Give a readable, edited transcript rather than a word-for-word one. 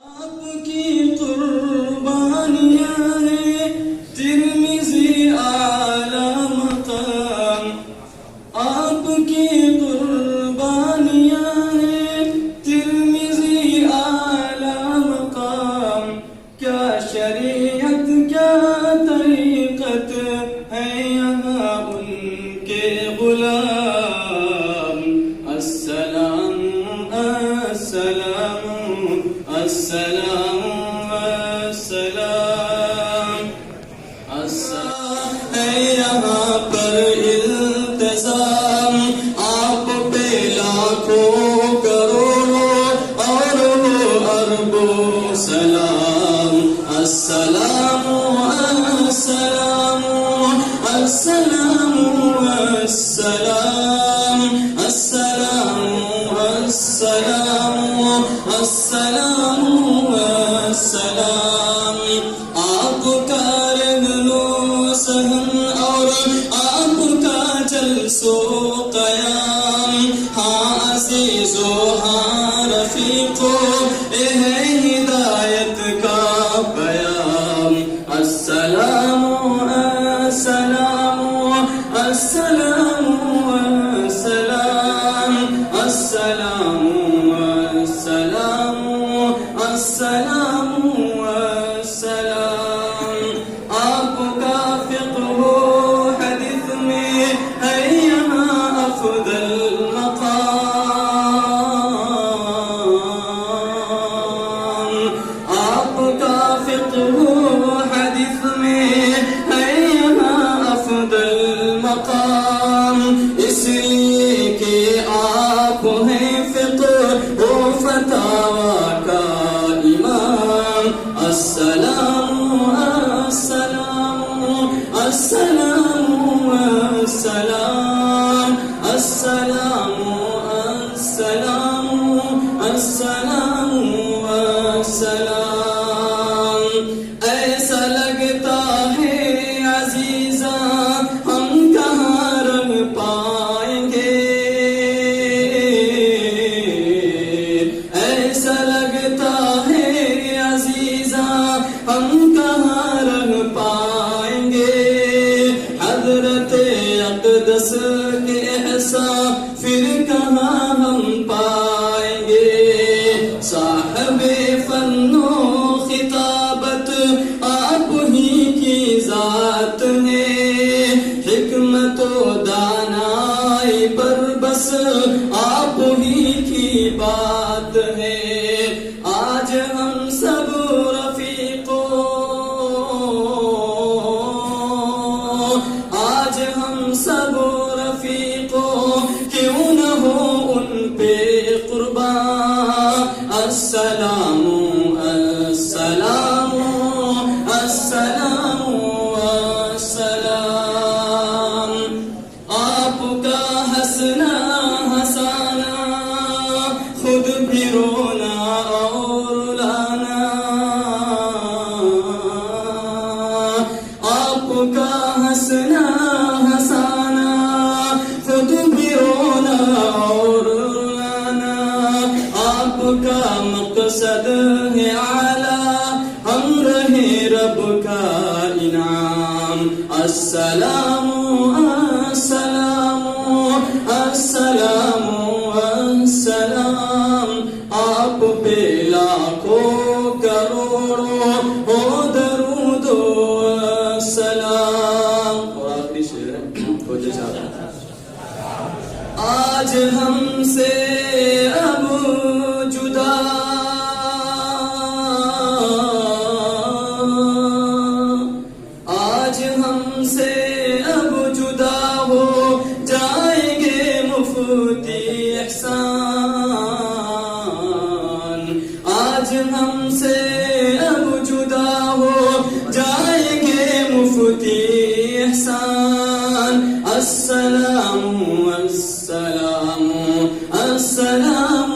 آپ کی قربانیاں ہیں ترمذی اعلی مقام، آپ کی قربانیاں ہیں ترمذی اعلی مقام، کیا شریعت کیا طریقت ہے یہاں ان کے غلام، السلام السلام السلام السلام ہے یہاں پر التزام، آپ پہ لاکھوں کروڑوں اور اربوں سلام، السلام السلام السلام السلام السلام السلام السلام السلام، آپ کا رہنو سہن اور آپ کا جلسو قیام، ہاں عزیز و ہاں رفیق یہ ہے ہدایت کا پیام، السلام السلام السلام السلام السلام السلام السلام السلام، آپ کا فقہ و حدیث میں ہے یہاں افضل مقام، آپ کا فقہ و حدیث میں ہے یہاں افضل مقام، اس لیے کہ آپ ہیں فقہ و فتاوی کا امام، السلام السلام السلام السلام السلام السلام السلام السلام، ایسا لگتا ہے عزیزاں ہم کہاں رنگ پائیں گے، ایسا لگتا ہے عزیزاں ہم کہاں رنگ پائیں گے، حضرت اقدس کے احسان پھر کہاں ہم پائیں گے، صاحب فن و خطابت آپ ہی کی ذات ہے، حکمت و دانائی پر بس آپ ہی کی بات ہے، آج ہم سب رفیقوں، آج ہم سب رفیقوں کیوں نہ ہو ان پہ قربان، السلام السلام السلام السلام، آپ کا ہنسنا ہنسانا خود بھی رونا اور رلانا، آپ کا ہنسنا ہنسانا خود بھی رونا اور رلانا، آپ کا مقصد ہے اعلیٰ ہم رہے رب کا انعام، السلام السلام السلام السلام، آپ پہ لاکھوں کروڑوں ہو درود و سلام، اور آخری شعر ہے توجہ چاہتا ہوں، آج ہم سے اب جدا آج ہم سے اب جدا ہو جائیں گے مفتی احسان، آج ہم سے اب جدا ہو جائیں گے مفتی احسان، السلام السلام السلام